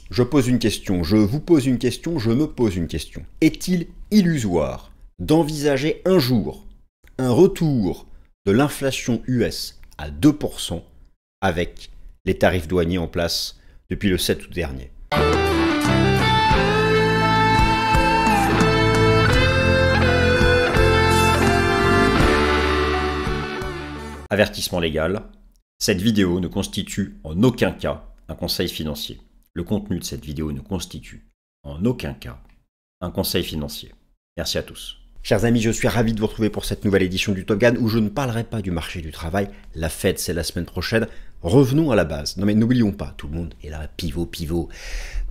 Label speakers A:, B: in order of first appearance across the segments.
A: Je pose une question, je vous pose une question, je me pose une question. Est-il illusoire d'envisager un jour un retour de l'inflation US à 2% avec les tarifs douaniers en place depuis le 7 août dernier? Avertissement légal, cette vidéo ne constitue en aucun cas un conseil financier. Le contenu de cette vidéo ne constitue en aucun cas un conseil financier. Merci à tous. Chers amis, je suis ravi de vous retrouver pour cette nouvelle édition du Top Gun où je ne parlerai pas du marché du travail. La Fed, c'est la semaine prochaine. Revenons à la base. Non mais n'oublions pas, tout le monde est là, pivot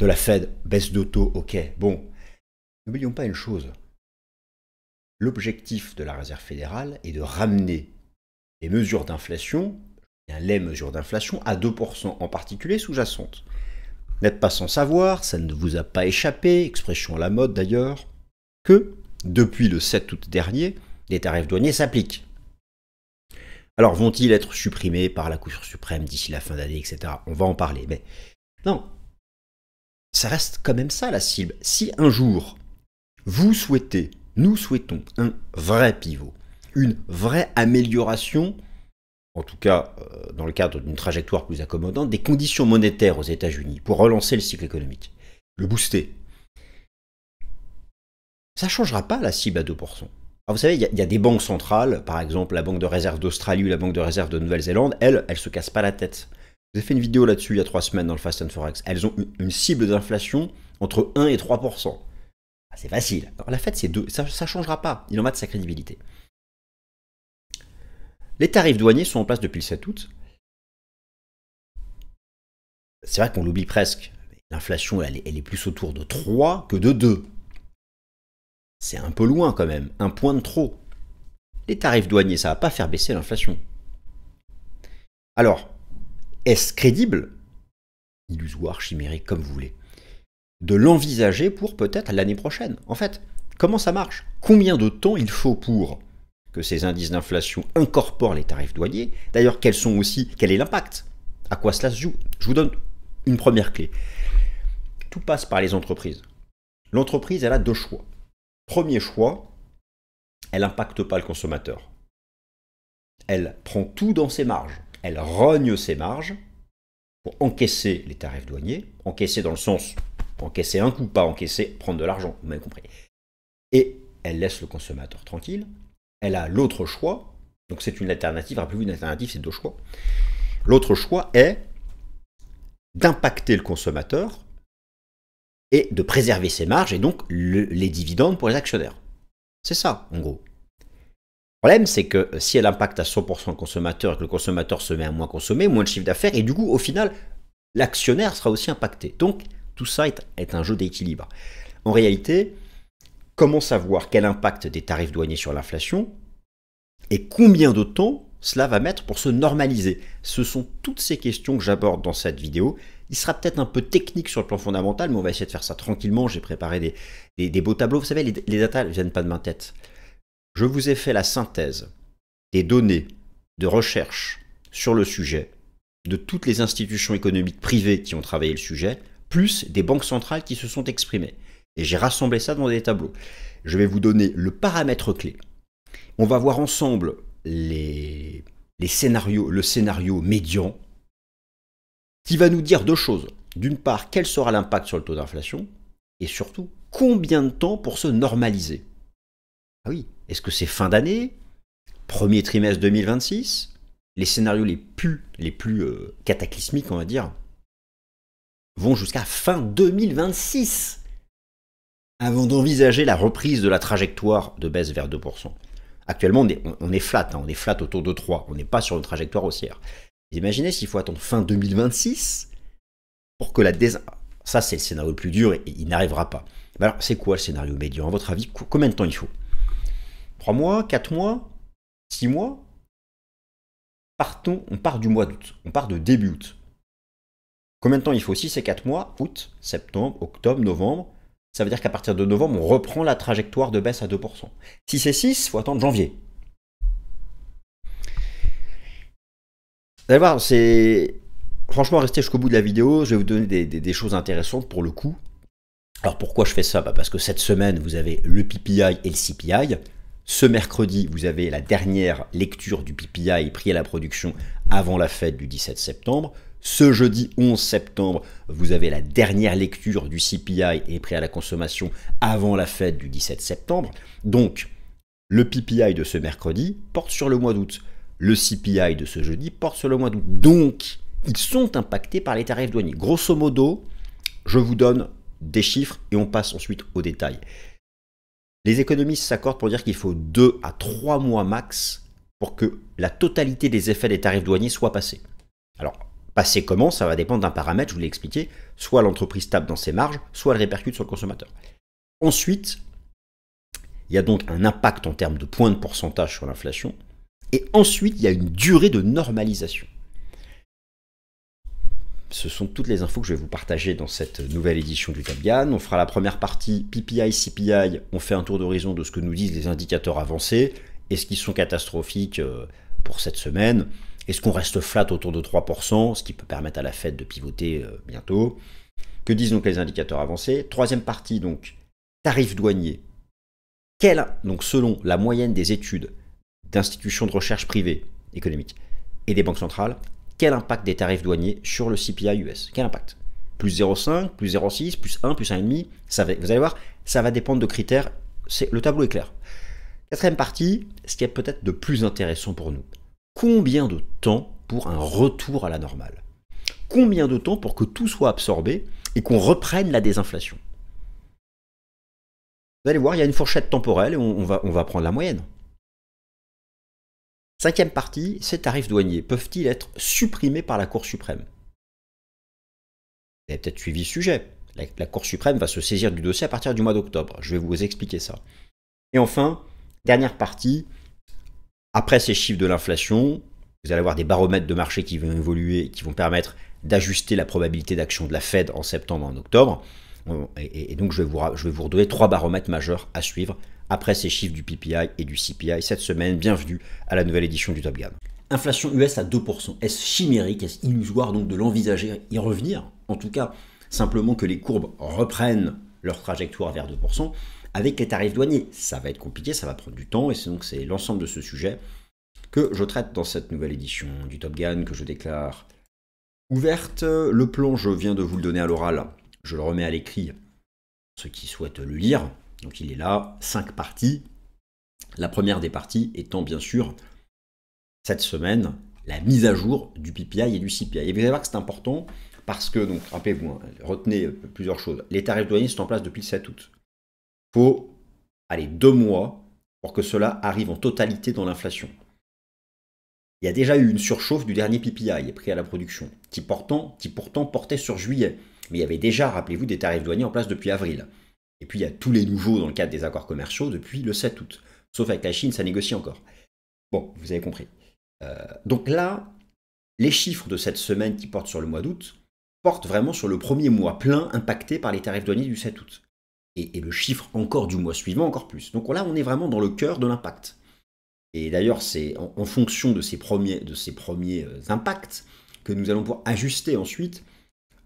A: de la Fed, baisse de taux, ok. Bon, n'oublions pas une chose. L'objectif de la Réserve fédérale est de ramener les mesures d'inflation, les mesures d'inflation à 2% en particulier sous-jacentes. Vous n'êtes pas sans savoir, ça ne vous a pas échappé, expression à la mode d'ailleurs, que depuis le 7 août dernier, les tarifs douaniers s'appliquent. Alors vont-ils être supprimés par la Cour suprême d'ici la fin d'année, etc. On va en parler, mais non, ça reste quand même ça la cible. Si un jour, vous souhaitez, nous souhaitons un vrai pivot, une vraie amélioration, en tout cas dans le cadre d'une trajectoire plus accommodante, des conditions monétaires aux États-Unis pour relancer le cycle économique, le booster. Ça ne changera pas la cible à 2%. Alors vous savez, il y a des banques centrales, par exemple la Banque de réserve d'Australie ou la Banque de réserve de Nouvelle-Zélande, elles ne se cassent pas la tête. Vous avez fait une vidéo là-dessus il y a 3 semaines dans le Fast and Forex. Elles ont une cible d'inflation entre 1 et 3%. C'est facile. Alors la Fed, c'est 2. Ça ne changera pas. Il en va de sa crédibilité. Les tarifs douaniers sont en place depuis le 7 août. C'est vrai qu'on l'oublie presque. L'inflation, elle est plus autour de 3 que de 2. C'est un peu loin quand même, un point de trop. Les tarifs douaniers, ça ne va pas faire baisser l'inflation. Alors, est-ce crédible, illusoire, chimérique, comme vous voulez, de l'envisager pour peut-être l'année prochaine? En fait, comment ça marche? Combien de temps il faut pour que ces indices d'inflation incorporent les tarifs douaniers? D'ailleurs, quel est l'impact? À quoi cela se joue? Je vous donne une première clé. Tout passe par les entreprises. L'entreprise, elle a 2 choix. Premier choix, elle n'impacte pas le consommateur. Elle prend tout dans ses marges. Elle rogne ses marges pour encaisser les tarifs douaniers. Encaisser dans le sens, encaisser un coup, pas encaisser, prendre de l'argent, vous m'avez compris. Et elle laisse le consommateur tranquille. Elle a l'autre choix, donc c'est une alternative, rappelez-vous, une alternative, c'est 2 choix. L'autre choix est d'impacter le consommateur et de préserver ses marges et donc les dividendes pour les actionnaires. C'est ça, en gros. Le problème, c'est que si elle impacte à 100% le consommateur et que le consommateur se met à moins consommer, moins de chiffre d'affaires, et du coup, au final, l'actionnaire sera aussi impacté. Donc, tout ça est un jeu d'équilibre. En réalité, comment savoir quel impact des tarifs douaniers sur l'inflation et combien de temps cela va mettre pour se normaliser? Ce sont toutes ces questions que j'aborde dans cette vidéo. Il sera peut-être un peu technique sur le plan fondamental, mais on va essayer de faire ça tranquillement. J'ai préparé des beaux tableaux. Vous savez, les datas ne viennent pas de ma tête. Je vous ai fait la synthèse des données de recherche sur le sujet, de toutes les institutions économiques privées qui ont travaillé le sujet, plus des banques centrales qui se sont exprimées. Et j'ai rassemblé ça dans des tableaux. Je vais vous donner le paramètre clé. On va voir ensemble les scénarios, le scénario médian, qui va nous dire 2 choses. D'une part, quel sera l'impact sur le taux d'inflation, et surtout, combien de temps pour se normaliser? Ah oui, est-ce que c'est fin d'année, premier trimestre 2026? Les scénarios les plus cataclysmiques, on va dire, vont jusqu'à fin 2026, avant d'envisager la reprise de la trajectoire de baisse vers 2%. Actuellement, on est flat, on est flat autour de 3, on n'est pas sur une trajectoire haussière. Vous imaginez s'il faut attendre fin 2026 pour que ça, c'est le scénario le plus dur et il n'arrivera pas. Mais alors, c'est quoi le scénario médian? À votre avis, combien de temps il faut? 3 mois, 4 mois, 6 mois? On part du mois d'août, on part de début août. Combien de temps il faut? Si c'est 4 mois, août, septembre, octobre, novembre, ça veut dire qu'à partir de novembre, on reprend la trajectoire de baisse à 2%. Si c'est 6, il faut attendre janvier. Vous allez voir, c'est franchement, restez jusqu'au bout de la vidéo, je vais vous donner des choses intéressantes pour le coup. Alors pourquoi je fais ça? Parce que cette semaine, vous avez le PPI et le CPI. Ce mercredi, vous avez la dernière lecture du PPI, prix à la production, avant la fête du 17 septembre. Ce jeudi 11 septembre, vous avez la dernière lecture du CPI et prix à la consommation avant la fête du 17 septembre. Donc, le PPI de ce mercredi porte sur le mois d'août. Le CPI de ce jeudi porte sur le mois d'août. Donc, ils sont impactés par les tarifs douaniers. Grosso modo, je vous donne des chiffres et on passe ensuite aux détails. Les économistes s'accordent pour dire qu'il faut 2 à 3 mois max pour que la totalité des effets des tarifs douaniers soient passés. Alors, passer comment? Ça va dépendre d'un paramètre, je vous l'ai expliqué. Soit l'entreprise tape dans ses marges, soit elle répercute sur le consommateur. Ensuite, il y a donc un impact en termes de points de pourcentage sur l'inflation. Et ensuite, il y a une durée de normalisation. Ce sont toutes les infos que je vais vous partager dans cette nouvelle édition du Top Gun. On fera la première partie PPI, CPI. On fait un tour d'horizon de ce que nous disent les indicateurs avancés. Est-ce qu'ils sont catastrophiques pour cette semaine? Est-ce qu'on reste flat autour de 3%, ce qui peut permettre à la Fed de pivoter bientôt? Que disent donc les indicateurs avancés? Troisième partie, donc, tarifs douaniers. Donc, selon la moyenne des études d'institutions de recherche privées économiques et des banques centrales, quel impact des tarifs douaniers sur le CPI US? Quel impact? Plus 0,5, plus 0,6, plus 1, plus 1,5. Vous allez voir, ça va dépendre de critères. Le tableau est clair. Quatrième partie, ce qui est peut-être de plus intéressant pour nous. Combien de temps pour un retour à la normale? Combien de temps pour que tout soit absorbé et qu'on reprenne la désinflation? Vous allez voir, il y a une fourchette temporelle et on va prendre la moyenne. Cinquième partie, ces tarifs douaniers peuvent-ils être supprimés par la Cour suprême? Vous avez peut-être suivi ce sujet. La Cour suprême va se saisir du dossier à partir du mois d'octobre. Je vais vous expliquer ça. Et enfin, dernière partie, après ces chiffres de l'inflation, vous allez avoir des baromètres de marché qui vont évoluer et qui vont permettre d'ajuster la probabilité d'action de la Fed en septembre et en octobre. Et donc, je vais vous redonner 3 baromètres majeurs à suivre après ces chiffres du PPI et du CPI cette semaine. Bienvenue à la nouvelle édition du Top Gun. Inflation US à 2%. Est-ce chimérique? Est-ce illusoire donc de l'envisager, y revenir? En tout cas, simplement que les courbes reprennent leur trajectoire vers 2%. Avec les tarifs douaniers, ça va être compliqué, ça va prendre du temps. Et donc, c'est l'ensemble de ce sujet que je traite dans cette nouvelle édition du Top Gun que je déclare ouverte. Le plan, je viens de vous le donner à l'oral. Je le remets à l'écrit, ceux qui souhaitent le lire. Donc il est là, 5 parties. La première des parties étant bien sûr, cette semaine, la mise à jour du PPI et du CPI. Et vous allez voir que c'est important parce que, donc rappelez-vous, hein, retenez plusieurs choses. Les tarifs douaniers sont en place depuis le 7 août. Il faut, 2 mois pour que cela arrive en totalité dans l'inflation. Il y a déjà eu une surchauffe du dernier PPI, prix à la production, qui pourtant portait sur juillet. Mais il y avait déjà, rappelez-vous, des tarifs douaniers en place depuis avril. Et puis il y a tous les nouveaux dans le cadre des accords commerciaux depuis le 7 août. Sauf avec la Chine, ça négocie encore. Bon, vous avez compris. Donc là, les chiffres de cette semaine qui portent sur le mois d'août portent vraiment sur le premier mois plein impacté par les tarifs douaniers du 7 août. Et le chiffre encore du mois suivant, encore plus. Donc là, on est vraiment dans le cœur de l'impact. Et d'ailleurs, c'est en fonction de ces premiers impacts que nous allons pouvoir ajuster ensuite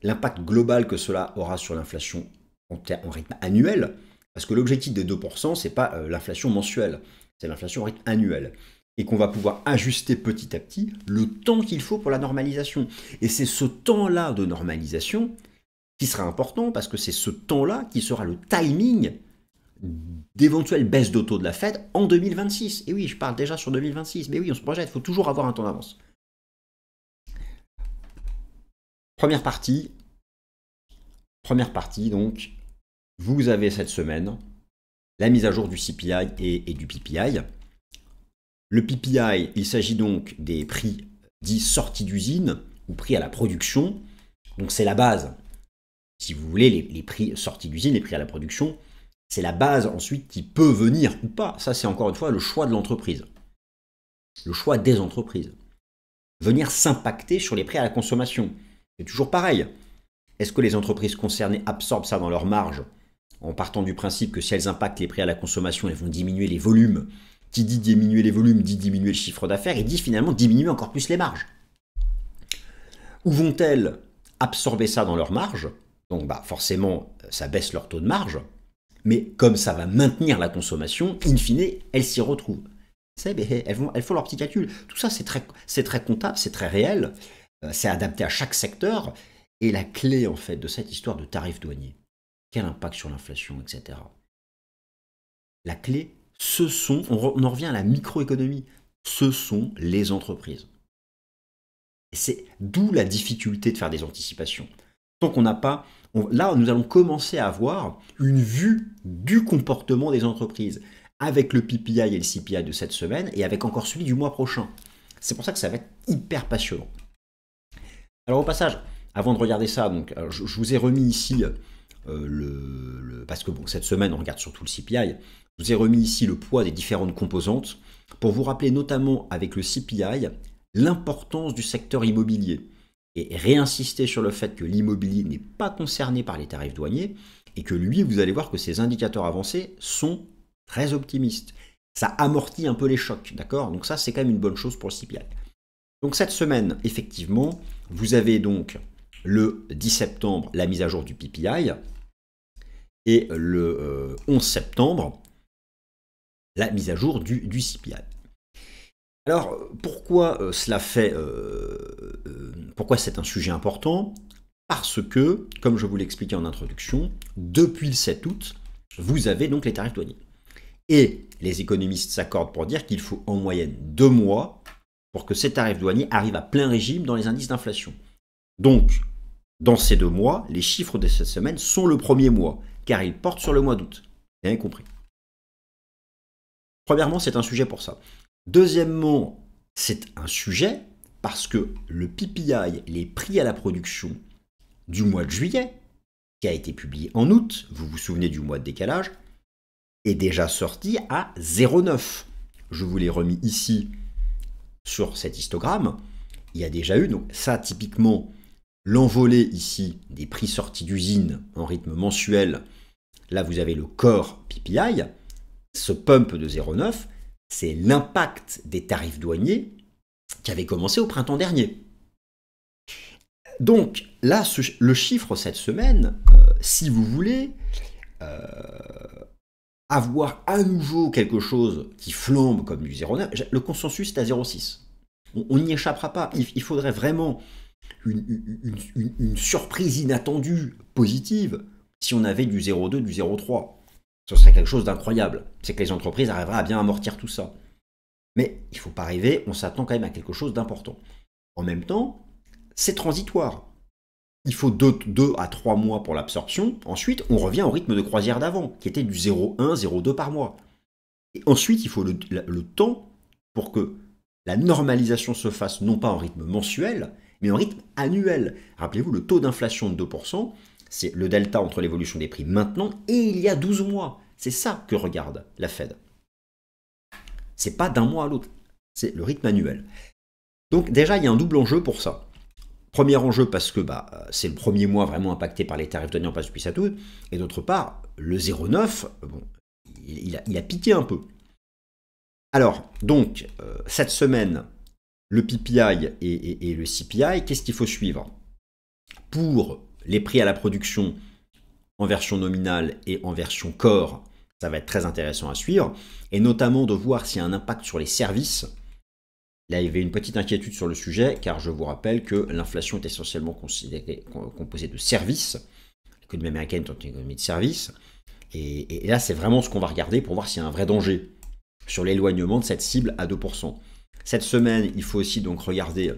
A: l'impact global que cela aura sur l'inflation en rythme annuel, parce que l'objectif des 2%, ce n'est pas l'inflation mensuelle, c'est l'inflation en rythme annuel. Et qu'on va pouvoir ajuster petit à petit le temps qu'il faut pour la normalisation. Et c'est ce temps-là de normalisation qui sera important, parce que c'est ce temps-là qui sera le timing d'éventuelles baisses de taux de la Fed en 2026. Et oui, je parle déjà sur 2026, mais oui, on se projette, il faut toujours avoir un temps d'avance. Première partie, donc, vous avez cette semaine la mise à jour du CPI et du PPI. Le PPI, il s'agit donc des prix dits sortis d'usine ou prix à la production. Donc c'est la base. Si vous voulez, les prix sortis d'usine, les prix à la production, c'est la base ensuite qui peut venir ou pas. Ça, c'est encore une fois le choix de l'entreprise. Le choix des entreprises. Venir s'impacter sur les prix à la consommation. C'est toujours pareil. Est-ce que les entreprises concernées absorbent ça dans leur marge en partant du principe que si elles impactent les prix à la consommation, elles vont diminuer les volumes? Qui dit diminuer les volumes dit diminuer le chiffre d'affaires et dit finalement diminuer encore plus les marges. Où vont-elles absorber ça dans leur marge? Donc bah, forcément, ça baisse leur taux de marge. Mais comme ça va maintenir la consommation, in fine, elles s'y retrouvent. Elles font leur petit calcul. Tout ça, c'est très comptable, c'est très réel, c'est adapté à chaque secteur. Et la clé, en fait, de cette histoire de tarifs douaniers, quel impact sur l'inflation, etc. La clé, on en revient à la microéconomie, ce sont les entreprises. Et c'est d'où la difficulté de faire des anticipations. Tant qu'on n'a pas... là, nous allons commencer à avoir une vue du comportement des entreprises, avec le PPI et le CPI de cette semaine, et avec encore celui du mois prochain. C'est pour ça que ça va être hyper passionnant. Alors au passage, avant de regarder ça, donc, je vous ai remis ici, parce que bon, cette semaine, on regarde surtout le CPI, je vous ai remis ici le poids des différentes composantes, pour vous rappeler notamment avec le CPI, l'importance du secteur immobilier et réinsister sur le fait que l'immobilier n'est pas concerné par les tarifs douaniers et que lui, vous allez voir que ces indicateurs avancés sont très optimistes. Ça amortit un peu les chocs, d'accord? Donc ça, c'est quand même une bonne chose pour le CPI. Donc cette semaine, effectivement, vous avez donc le 10 septembre la mise à jour du PPI et le 11 septembre la mise à jour du CPI. Alors, pourquoi pourquoi c'est un sujet important? Parce que, comme je vous l'expliquais en introduction, depuis le 7 août, vous avez donc les tarifs douaniers. Et les économistes s'accordent pour dire qu'il faut en moyenne 2 mois pour que ces tarifs douaniers arrivent à plein régime dans les indices d'inflation. Donc, dans ces 2 mois, les chiffres de cette semaine sont le premier mois, car ils portent sur le mois d'août. Vous avez compris. Premièrement, c'est un sujet pour ça. Deuxièmement, c'est un sujet parce que le PPI, les prix à la production du mois de juillet, qui a été publié en août, vous vous souvenez du mois de décalage, est déjà sorti à 0,9. Je vous l'ai remis ici sur cet histogramme. Il y a déjà eu, donc ça typiquement, l'envolée ici des prix sortis d'usine en rythme mensuel. Là, vous avez le core PPI. Ce pump de 0,9, c'est l'impact des tarifs douaniers qui avait commencé au printemps dernier. Donc là, le chiffre cette semaine, si vous voulez avoir à nouveau quelque chose qui flambe comme du 0,9, le consensus est à 0,6. On n'y échappera pas. Il faudrait vraiment une surprise inattendue, positive, si on avait du 0,2, du 0,3. Ce serait quelque chose d'incroyable. C'est que les entreprises arriveraient à bien amortir tout ça. Mais il ne faut pas rêver, on s'attend quand même à quelque chose d'important. En même temps, c'est transitoire. Il faut 2 à 3 mois pour l'absorption. Ensuite, on revient au rythme de croisière d'avant, qui était du 0,1, 0,2 par mois. Et ensuite, il faut le temps pour que la normalisation se fasse non pas en rythme mensuel, mais en rythme annuel. Rappelez-vous, le taux d'inflation de 2%, c'est le delta entre l'évolution des prix maintenant et il y a 12 mois. C'est ça que regarde la Fed. C'est pas d'un mois à l'autre, c'est le rythme annuel. Donc déjà, il y a un double enjeu pour ça. Premier enjeu parce que c'est le premier mois vraiment impacté par les tarifs douaniers en place depuis 7 août. Et d'autre part, le 0,9, bon, il a piqué un peu. Alors, donc, cette semaine, le PPI et le CPI, qu'est-ce qu'il faut suivre? Pour les prix à la production en version nominale et en version core, ça va être très intéressant à suivre, et notamment de voir s'il y a un impact sur les services. Là, il y avait une petite inquiétude sur le sujet, car je vous rappelle que l'inflation est essentiellement composée de services. L'économie américaine est une économie de services. Et là, c'est vraiment ce qu'on va regarder pour voir s'il y a un vrai danger sur l'éloignement de cette cible à 2%. Cette semaine, il faut aussi donc regarder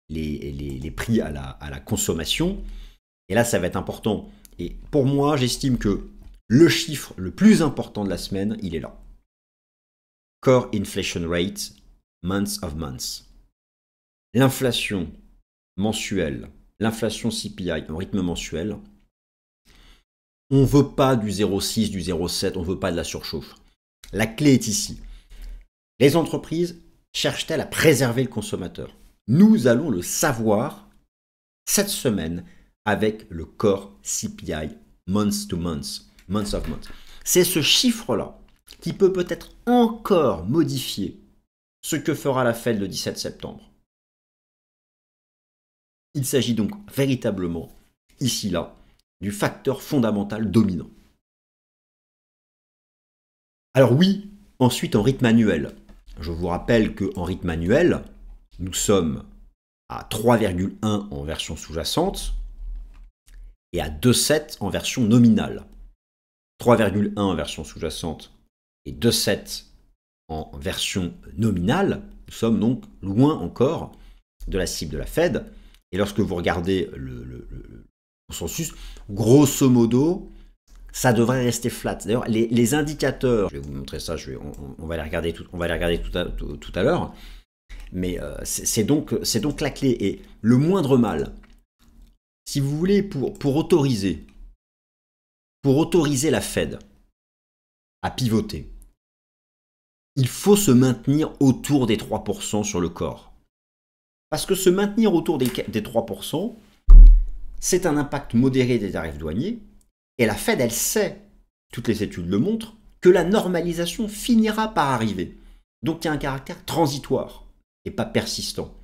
A: les prix à la consommation. Et là, ça va être important. Et pour moi, j'estime que le chiffre le plus important de la semaine, il est là. Core Inflation Rate, months of months. L'inflation mensuelle, l'inflation CPI en rythme mensuel, on ne veut pas du 0,6, du 0,7, on ne veut pas de la surchauffe. La clé est ici. Les entreprises cherchent-elles à préserver le consommateur? Nous allons le savoir cette semaine avec le core CPI, month to month, months of months. C'est ce chiffre-là qui peut peut-être encore modifier ce que fera la Fed le 17 septembre. Il s'agit donc véritablement, ici, là, du facteur fondamental dominant. Alors oui, ensuite en rythme annuel. Je vous rappelle qu'en rythme annuel, nous sommes à 3,1 en version sous-jacente et à 2,7 en version nominale. 3,1 en version sous-jacente et 2,7 en version nominale. Nous sommes donc loin encore de la cible de la Fed. Et lorsque vous regardez le consensus, grosso modo, ça devrait rester flat. D'ailleurs, les indicateurs, je vais vous montrer ça, on va les regarder tout à l'heure, mais c'est donc la clé. Et le moindre mal, si vous voulez, pour autoriser la Fed à pivoter, il faut se maintenir autour des 3% sur le corps. Parce que se maintenir autour des 3%, c'est un impact modéré des tarifs douaniers. Et la Fed, elle sait, toutes les études le montrent, que la normalisation finira par arriver. Donc il y a un caractère transitoire et pas persistant.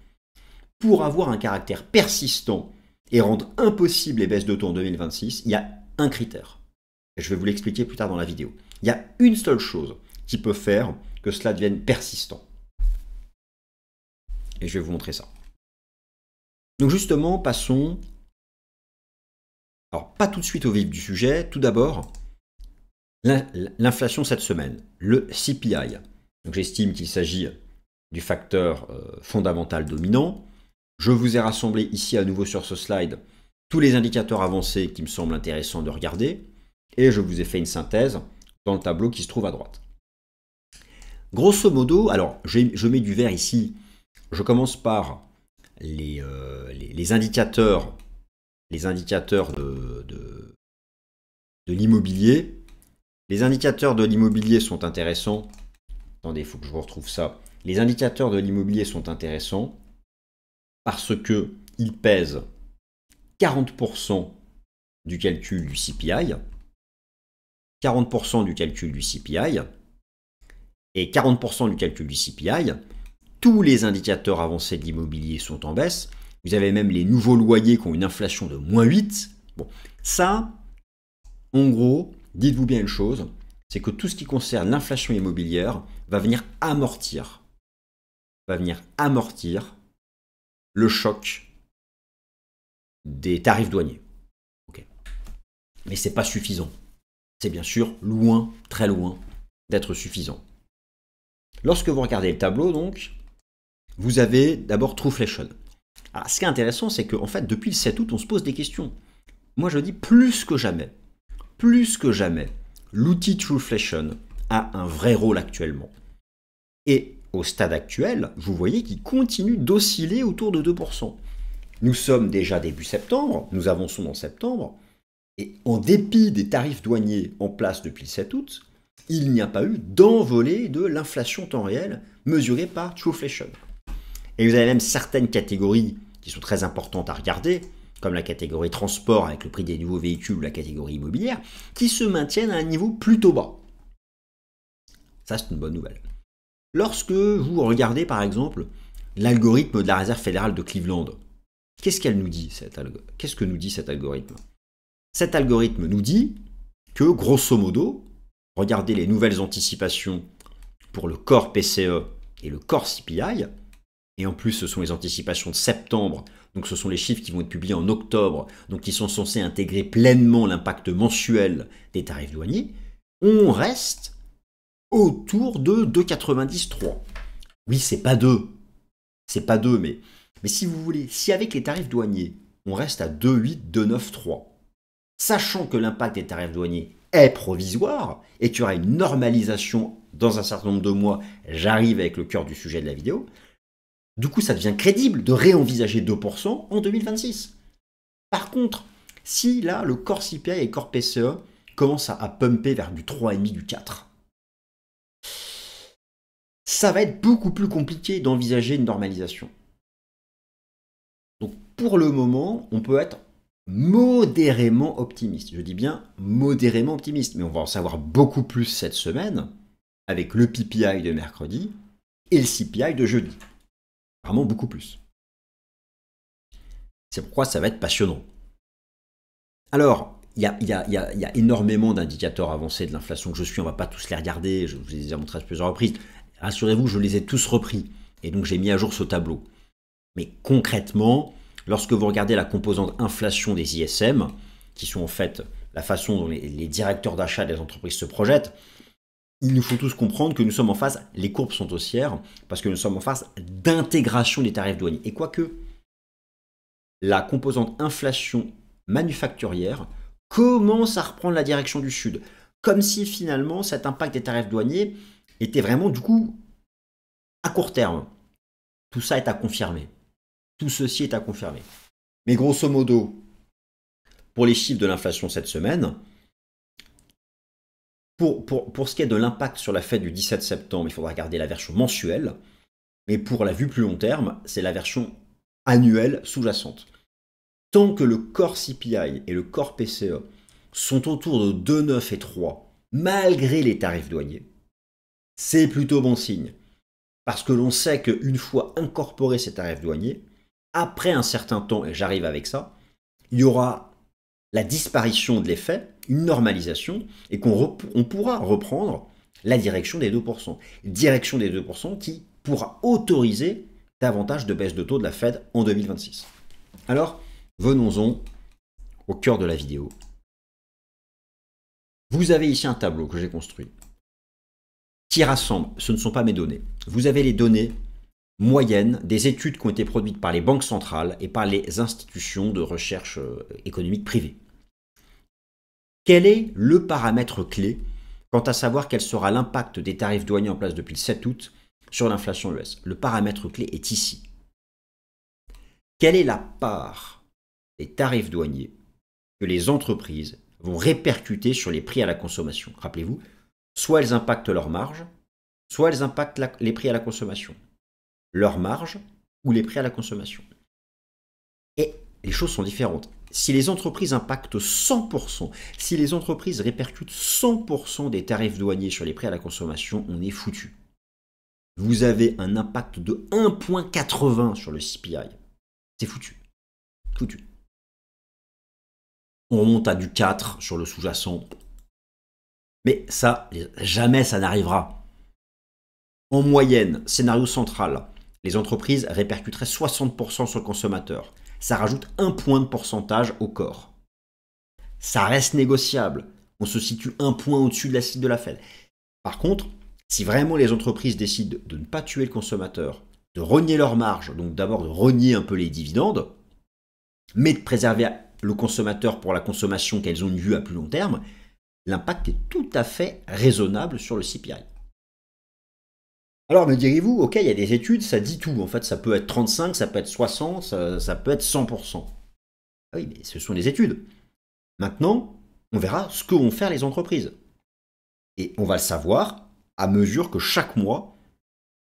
A: Pour avoir un caractère persistant et rendre impossible les baisses de taux en 2026, il y a un critère. Et je vais vous l'expliquer plus tard dans la vidéo. Il y a une seule chose qui peut faire que cela devienne persistant. Et je vais vous montrer ça. Donc justement, passons... Alors, pas tout de suite au vif du sujet. Tout d'abord, l'inflation cette semaine, le CPI. Donc j'estime qu'il s'agit du facteur fondamental dominant. Je vous ai rassemblé ici à nouveau sur ce slide tous les indicateurs avancés qui me semblent intéressants de regarder. Et je vous ai fait une synthèse dans le tableau qui se trouve à droite. Grosso modo, alors je mets du vert ici. Je commence par les indicateurs de l'immobilier. Les indicateurs de l'immobilier sont intéressants. Attendez, il faut que je retrouve ça. Les indicateurs de l'immobilier sont intéressants parce qu'ils pèsent 40% du calcul du CPI, 40% du calcul du CPI, et 40% du calcul du CPI, tous les indicateurs avancés de l'immobilier sont en baisse. Vous avez même les nouveaux loyers qui ont une inflation de -8. Bon, ça, en gros, dites-vous bien une chose, c'est que tout ce qui concerne l'inflation immobilière va venir amortir le choc des tarifs douaniers. Okay. Mais ce n'est pas suffisant. C'est bien sûr loin, très loin d'être suffisant. Lorsque vous regardez le tableau, donc, vous avez d'abord Trueflation. Alors, ce qui est intéressant, c'est qu'en fait, depuis le 7 août, on se pose des questions. Moi, je dis plus que jamais, l'outil Trueflation a un vrai rôle actuellement. Et au stade actuel, vous voyez qu'il continue d'osciller autour de 2%. Nous sommes déjà début septembre, nous avançons dans septembre, et en dépit des tarifs douaniers en place depuis le 7 août, il n'y a pas eu d'envolée de l'inflation temps réel mesurée par Trueflation. Et vous avez même certaines catégories qui sont très importantes à regarder, comme la catégorie transport avec le prix des nouveaux véhicules ou la catégorie immobilière, qui se maintiennent à un niveau plutôt bas. Ça, c'est une bonne nouvelle. Lorsque vous regardez, par exemple, l'algorithme de la Réserve fédérale de Cleveland, qu'est-ce qu'elle nous dit, qu'est-ce que nous dit cet algorithme? Cet algorithme nous dit que, grosso modo, regardez les nouvelles anticipations pour le core PCE et le core CPI, et en plus ce sont les anticipations de septembre, donc ce sont les chiffres qui vont être publiés en octobre, donc qui sont censés intégrer pleinement l'impact mensuel des tarifs douaniers, on reste autour de 2,93. Oui, c'est pas 2, mais si vous voulez, si avec les tarifs douaniers, on reste à 2,8, 2,93, sachant que l'impact des tarifs douaniers est provisoire et qu'il y aura une normalisation dans un certain nombre de mois, j'arrive avec le cœur du sujet de la vidéo, du coup ça devient crédible de réenvisager 2% en 2026. Par contre, si là le core CPI et le core PCE commencent à pumper vers du 3,5, du 4, ça va être beaucoup plus compliqué d'envisager une normalisation. Donc pour le moment, on peut être modérément optimiste. Je dis bien modérément optimiste, mais on va en savoir beaucoup plus cette semaine avec le PPI de mercredi et le CPI de jeudi. Vraiment beaucoup plus. C'est pourquoi ça va être passionnant. Alors, il y a énormément d'indicateurs avancés de l'inflation que je suis, on ne va pas tous les regarder, je vous les ai déjà montrés à plusieurs reprises. Rassurez-vous, je les ai tous repris, et donc j'ai mis à jour ce tableau. Mais concrètement, lorsque vous regardez la composante inflation des ISM, qui sont en fait la façon dont les directeurs d'achat des entreprises se projettent, il nous faut tous comprendre que nous sommes en phase, les courbes sont haussières, parce que nous sommes en phase d'intégration des tarifs douaniers. Et quoique la composante inflation manufacturière commence à reprendre la direction du sud, comme si finalement cet impact des tarifs douaniers était vraiment du coup à court terme. Tout ça est à confirmer. Tout ceci est à confirmer. Mais grosso modo, pour les chiffres de l'inflation cette semaine, pour ce qui est de l'impact sur la fête du 17 septembre, il faudra regarder la version mensuelle, mais pour la vue plus long terme, c'est la version annuelle sous-jacente. Tant que le core CPI et le core PCE sont autour de 2,9 et 3, malgré les tarifs douaniers, c'est plutôt bon signe. Parce que l'on sait qu'une fois incorporés ces tarifs douaniers, après un certain temps, et j'arrive avec ça, il y aura la disparition de l'effet, une normalisation, et qu'on pourra reprendre la direction des 2%. Direction des 2% qui pourra autoriser davantage de baisse de taux de la Fed en 2026. Alors, venons-en au cœur de la vidéo. Vous avez ici un tableau que j'ai construit qui rassemble, ce ne sont pas mes données, vous avez les données moyennes des études qui ont été produites par les banques centrales et par les institutions de recherche économique privées. Quel est le paramètre clé quant à savoir quel sera l'impact des tarifs douaniers en place depuis le 7 août sur l'inflation US? Le paramètre clé est ici. Quelle est la part des tarifs douaniers que les entreprises vont répercuter sur les prix à la consommation? Rappelez-vous, soit elles impactent leur marge, soit elles impactent les prix à la consommation. Leur marge ou les prix à la consommation. Et les choses sont différentes. Si les entreprises impactent 100%, si les entreprises répercutent 100% des tarifs douaniers sur les prix à la consommation, on est foutu. Vous avez un impact de 1,80 sur le CPI. C'est foutu. Foutu. On remonte à du 4 sur le sous-jacent. Mais ça, jamais ça n'arrivera. En moyenne, scénario central, les entreprises répercuteraient 60% sur le consommateur. Ça rajoute 1 point de pourcentage au corps. Ça reste négociable. On se situe 1 point au-dessus de la cible de la Fed. Par contre, si vraiment les entreprises décident de ne pas tuer le consommateur, de rogner leur marge, donc d'abord de rogner un peu les dividendes, mais de préserver le consommateur pour la consommation qu'elles ont une vue à plus long terme, l'impact est tout à fait raisonnable sur le CPI. Alors me direz-vous, ok, il y a des études, ça dit tout. En fait, ça peut être 35, ça peut être 60, ça peut être 100%. Ah oui, mais ce sont des études. Maintenant, on verra ce que vont faire les entreprises. Et on va le savoir à mesure que chaque mois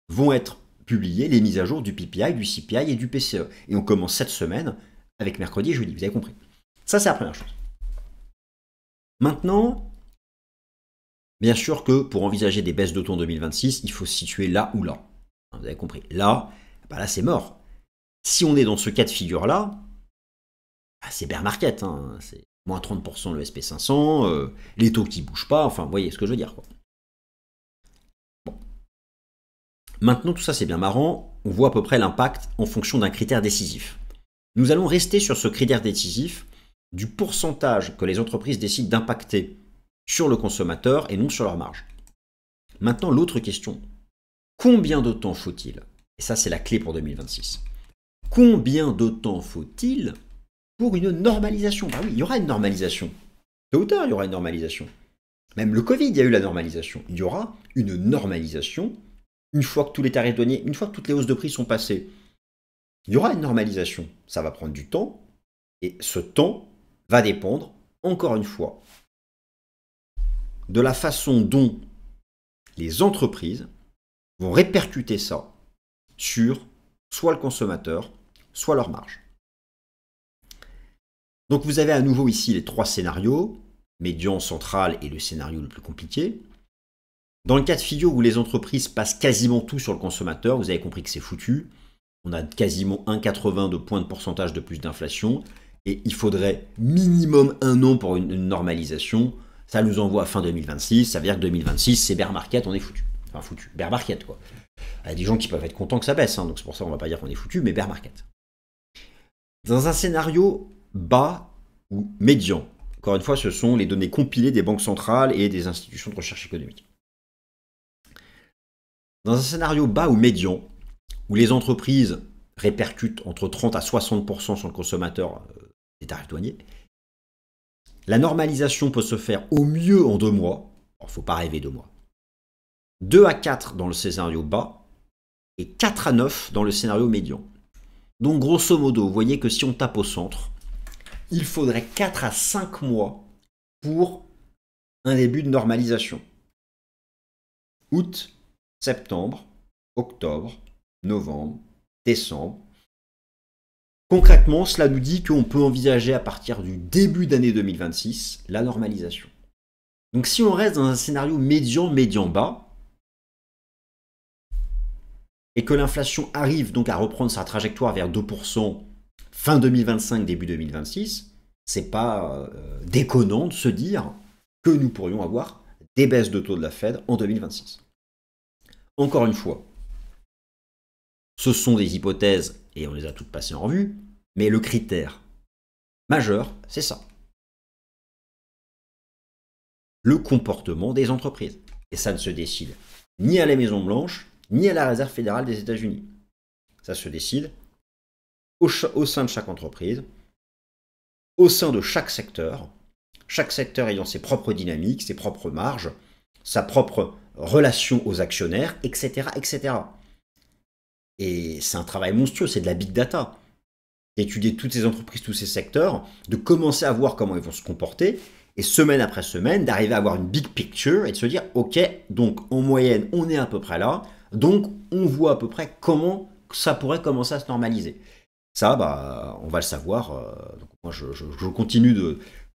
A: vont être publiées les mises à jour du PPI, du CPI et du PCE. Et on commence cette semaine avec mercredi et jeudi, vous avez compris. Ça, c'est la première chose. Maintenant, bien sûr que pour envisager des baisses de taux en 2026, il faut se situer là ou là. Vous avez compris. Là, là c'est mort. Si on est dans ce cas de figure-là, c'est bear market. C'est moins 30% le SP500, les taux qui ne bougent pas, enfin, vous voyez ce que je veux dire, quoi. Bon. Maintenant, tout ça, c'est bien marrant. On voit à peu près l'impact en fonction d'un critère décisif. Nous allons rester sur ce critère décisif du pourcentage que les entreprises décident d'impacter sur le consommateur et non sur leur marge. Maintenant, l'autre question. Combien de temps faut-il? Et ça, c'est la clé pour 2026. Combien de temps faut-il pour une normalisation? Bah oui, il y aura une normalisation. Tôt ou tard, il y aura une normalisation. Même le Covid, il y a eu la normalisation. Il y aura une normalisation une fois que tous les tarifs douaniers, une fois que toutes les hausses de prix sont passées. Il y aura une normalisation. Ça va prendre du temps. Et ce temps va dépendre, encore une fois, de la façon dont les entreprises vont répercuter ça sur soit le consommateur, soit leur marge. Donc vous avez à nouveau ici les 3 scénarios, médian, central et le scénario le plus compliqué. Dans le cas de figure où les entreprises passent quasiment tout sur le consommateur, vous avez compris que c'est foutu. On a quasiment 1,80 de points de pourcentage de plus d'inflation. Et il faudrait minimum 1 an pour une normalisation. Ça nous envoie à fin 2026. Ça veut dire que 2026, c'est bear market, on est foutu. Enfin, foutu. Bear market, quoi. Il y a des gens qui peuvent être contents que ça baisse. Donc c'est pour ça qu'on ne va pas dire qu'on est foutu, mais bear market. Dans un scénario bas ou médian, encore une fois, ce sont les données compilées des banques centrales et des institutions de recherche économique. Dans un scénario bas ou médian, où les entreprises répercutent entre 30 à 60% sur le consommateur des tarifs douaniers, la normalisation peut se faire au mieux en 2 mois. Il ne faut pas rêver 2 mois. 2 à 4 dans le scénario bas et 4 à 9 dans le scénario médian. Donc grosso modo, vous voyez que si on tape au centre, il faudrait 4 à 5 mois pour un début de normalisation. Août, septembre, octobre, novembre, décembre. Concrètement, cela nous dit qu'on peut envisager à partir du début d'année 2026 la normalisation. Donc si on reste dans un scénario médian-bas, et que l'inflation arrive donc à reprendre sa trajectoire vers 2% fin 2025, début 2026, c'est pas déconnant de se dire que nous pourrions avoir des baisses de taux de la Fed en 2026. Encore une fois, ce sont des hypothèses et on les a toutes passées en revue, mais le critère majeur, c'est ça. Le comportement des entreprises. Et ça ne se décide ni à la Maison-Blanche, ni à la Réserve fédérale des États-Unis. Ça se décide au sein de chaque entreprise, au sein de chaque secteur ayant ses propres dynamiques, ses propres marges, sa propre relation aux actionnaires, etc. etc. Et c'est un travail monstrueux, c'est de la big data. D'étudier toutes ces entreprises, tous ces secteurs, de commencer à voir comment ils vont se comporter, et semaine après semaine, d'arriver à avoir une big picture et de se dire, ok, donc en moyenne, on est à peu près là, donc on voit à peu près comment ça pourrait commencer à se normaliser. Ça, on va le savoir. Donc moi, je continue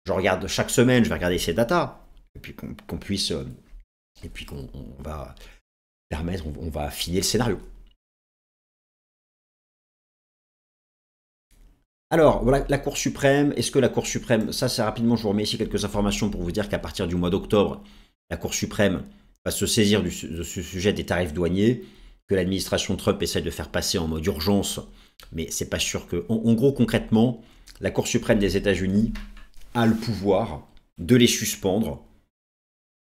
A: je regarde chaque semaine, je vais regarder ces datas, et puis qu'on puisse, et puis qu'on va permettre, on va affiner le scénario. Alors, voilà, la Cour suprême, est-ce que la Cour suprême, ça c'est rapidement, je vous remets ici quelques informations pour vous dire qu'à partir du mois d'octobre, la Cour suprême va se saisir de ce sujet des tarifs douaniers, que l'administration Trump essaie de faire passer en mode urgence, mais c'est pas sûr que... En gros, concrètement, la Cour suprême des États-Unis a le pouvoir de les suspendre,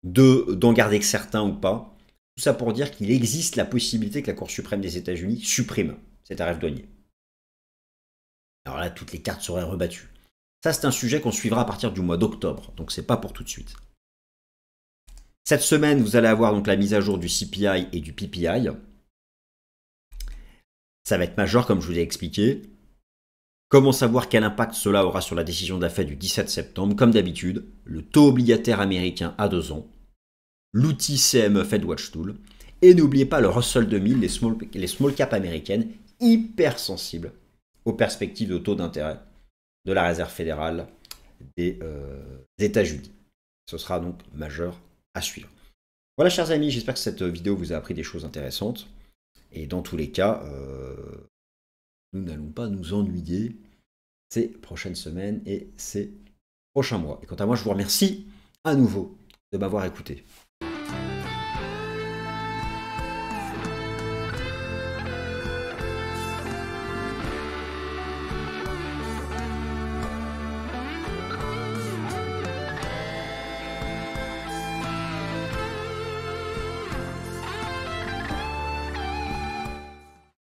A: d'en garder que certains ou pas. Tout ça pour dire qu'il existe la possibilité que la Cour suprême des États-Unis supprime ces tarifs douaniers. Alors là, toutes les cartes seraient rebattues. Ça, c'est un sujet qu'on suivra à partir du mois d'octobre, donc c'est pas pour tout de suite. Cette semaine, vous allez avoir donc la mise à jour du CPI et du PPI. Ça va être majeur, comme je vous ai expliqué. Comment savoir quel impact cela aura sur la décision de la Fed du 17 septembre? Comme d'habitude, le taux obligataire américain à 2 ans, l'outil CME Fed Watch Tool, et n'oubliez pas le Russell 2000, les small caps américaines, hyper sensibles aux perspectives de taux d'intérêt de la Réserve fédérale des États-Unis. Ce sera donc majeur à suivre. Voilà, chers amis, j'espère que cette vidéo vous a appris des choses intéressantes. Et dans tous les cas, nous n'allons pas nous ennuyer ces prochaines semaines et ces prochains mois. Et quant à moi, je vous remercie à nouveau de m'avoir écouté.